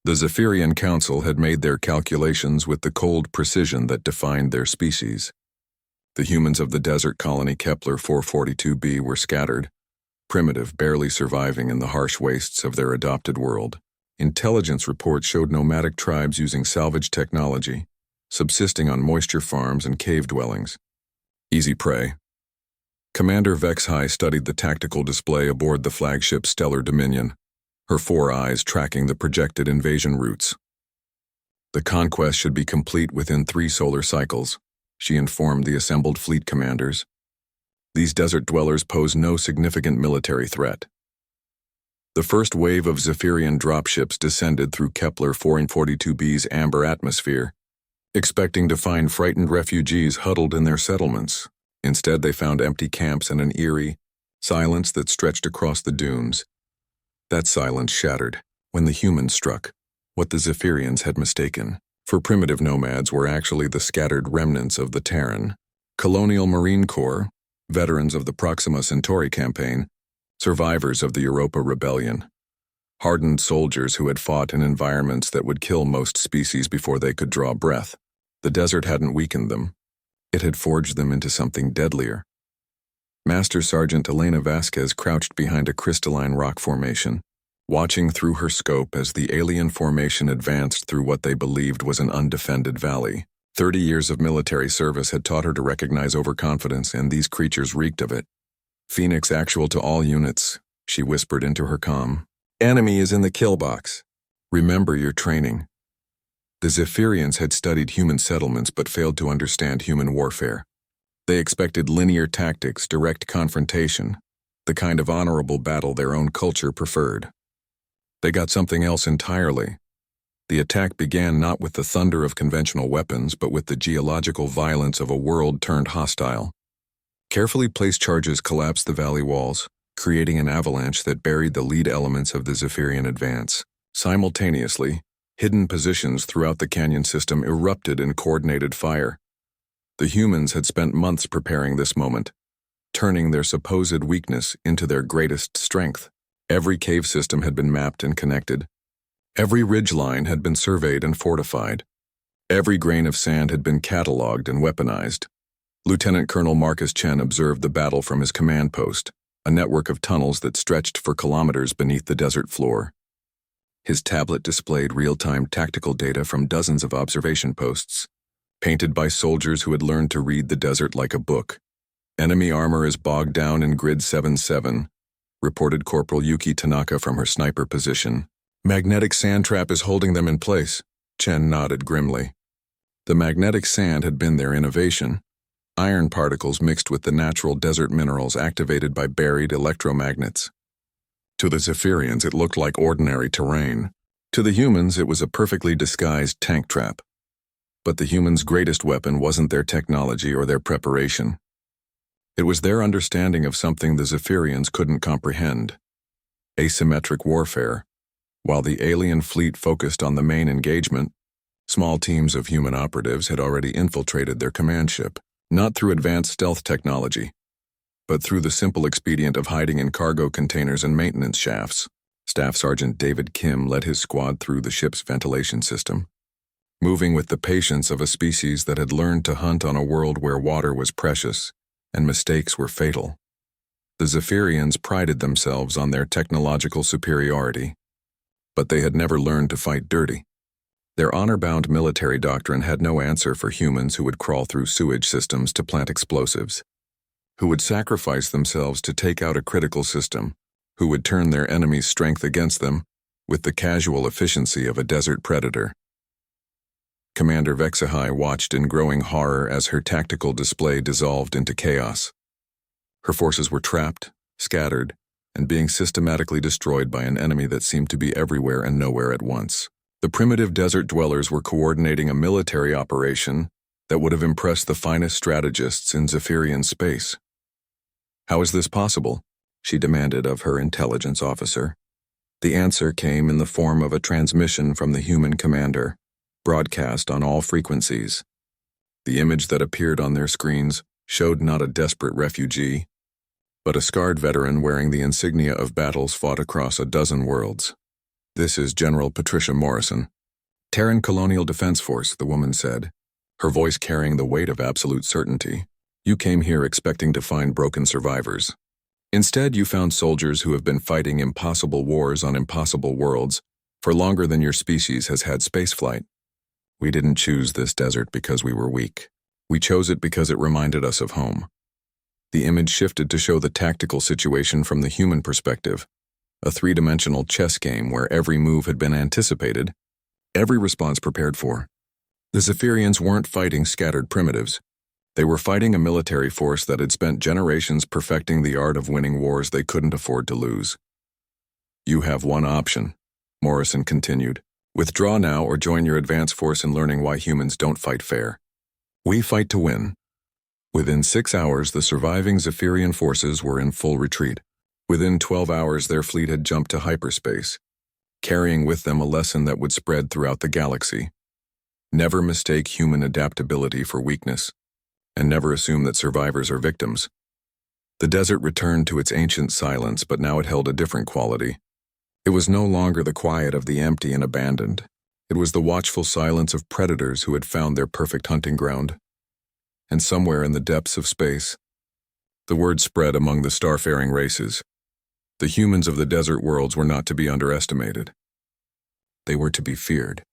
The Zephyrian Council had made their calculations with the cold precision that defined their species. The humans of the desert colony Kepler 442b were scattered, primitive, barely surviving in the harsh wastes of their adopted world. Intelligence reports showed nomadic tribes using salvage technology, subsisting on moisture farms and cave dwellings. Easy prey. Commander HFY studied the tactical display aboard the flagship Stellar Dominion, her 4 eyes tracking the projected invasion routes. The conquest should be complete within 3 solar cycles, she informed the assembled fleet commanders. These desert dwellers pose no significant military threat. The first wave of Zephyrian dropships descended through Kepler 442b's amber atmosphere, expecting to find frightened refugees huddled in their settlements. Instead, they found empty camps and an eerie silence that stretched across the dunes. That silence shattered when the humans struck what the Zephyrians had mistaken for primitive nomads were actually the scattered remnants of the Terran, colonial Marine Corps, veterans of the Proxima Centauri campaign, survivors of the Europa Rebellion, hardened soldiers who had fought in environments that would kill most species before they could draw breath. The desert hadn't weakened them. It had forged them into something deadlier. Master Sergeant Elena Vasquez crouched behind a crystalline rock formation, watching through her scope as the alien formation advanced through what they believed was an undefended valley. 30 years of military service had taught her to recognize overconfidence, and these creatures reeked of it. "Phoenix actual to all units," she whispered into her comm. "Enemy is in the kill box. Remember your training." The Zephyrians had studied human settlements but failed to understand human warfare. They expected linear tactics, direct confrontation, the kind of honorable battle their own culture preferred. They got something else entirely. The attack began not with the thunder of conventional weapons, but with the geological violence of a world turned hostile. Carefully placed charges collapsed the valley walls, creating an avalanche that buried the lead elements of the Zephyrian advance. Simultaneously, hidden positions throughout the canyon system erupted in coordinated fire. The humans had spent months preparing this moment, turning their supposed weakness into their greatest strength. Every cave system had been mapped and connected. Every ridgeline had been surveyed and fortified. Every grain of sand had been cataloged and weaponized. Lieutenant Colonel Marcus Chen observed the battle from his command post, a network of tunnels that stretched for kilometers beneath the desert floor. His tablet displayed real-time tactical data from dozens of observation posts, painted by soldiers who had learned to read the desert like a book. "Enemy armor is bogged down in Grid 7-7, reported Corporal Yuki Tanaka from her sniper position. "Magnetic sand trap is holding them in place," Chen nodded grimly. The magnetic sand had been their innovation, iron particles mixed with the natural desert minerals activated by buried electromagnets. To the Zephyrians, it looked like ordinary terrain. To the humans, it was a perfectly disguised tank trap. But the humans' greatest weapon wasn't their technology or their preparation. It was their understanding of something the Zephyrians couldn't comprehend: asymmetric warfare. While the alien fleet focused on the main engagement, small teams of human operatives had already infiltrated their command ship, not through advanced stealth technology, but through the simple expedient of hiding in cargo containers and maintenance shafts. Staff Sergeant David Kim led his squad through the ship's ventilation system, moving with the patience of a species that had learned to hunt on a world where water was precious and mistakes were fatal. The Zephyrians prided themselves on their technological superiority, but they had never learned to fight dirty. Their honor-bound military doctrine had no answer for humans who would crawl through sewage systems to plant explosives, who would sacrifice themselves to take out a critical system, who would turn their enemy's strength against them with the casual efficiency of a desert predator. Commander HFY watched in growing horror as her tactical display dissolved into chaos. Her forces were trapped, scattered, and being systematically destroyed by an enemy that seemed to be everywhere and nowhere at once. The primitive desert dwellers were coordinating a military operation that would have impressed the finest strategists in Zephyrian space. "How is this possible?" she demanded of her intelligence officer. The answer came in the form of a transmission from the human commander, broadcast on all frequencies. The image that appeared on their screens showed not a desperate refugee, but a scarred veteran wearing the insignia of battles fought across a dozen worlds. This is General Patricia Morrison. Terran Colonial Defense Force, the woman said, her voice carrying the weight of absolute certainty. You came here expecting to find broken survivors. Instead, you found soldiers who have been fighting impossible wars on impossible worlds for longer than your species has had spaceflight. We didn't choose this desert because we were weak. We chose it because it reminded us of home. The image shifted to show the tactical situation from the human perspective, a three-dimensional chess game where every move had been anticipated, every response prepared for. The Zephyrians weren't fighting scattered primitives. They were fighting a military force that had spent generations perfecting the art of winning wars they couldn't afford to lose. You have one option, Morrison continued. Withdraw now or join your advance force in learning why humans don't fight fair. We fight to win. Within 6 hours, the surviving Zephyrian forces were in full retreat. Within 12 hours, their fleet had jumped to hyperspace, carrying with them a lesson that would spread throughout the galaxy. Never mistake human adaptability for weakness, and never assume that survivors are victims. The desert returned to its ancient silence, but now it held a different quality. It was no longer the quiet of the empty and abandoned. It was the watchful silence of predators who had found their perfect hunting ground. And somewhere in the depths of space, the word spread among the starfaring races. The humans of the desert worlds were not to be underestimated. They were to be feared.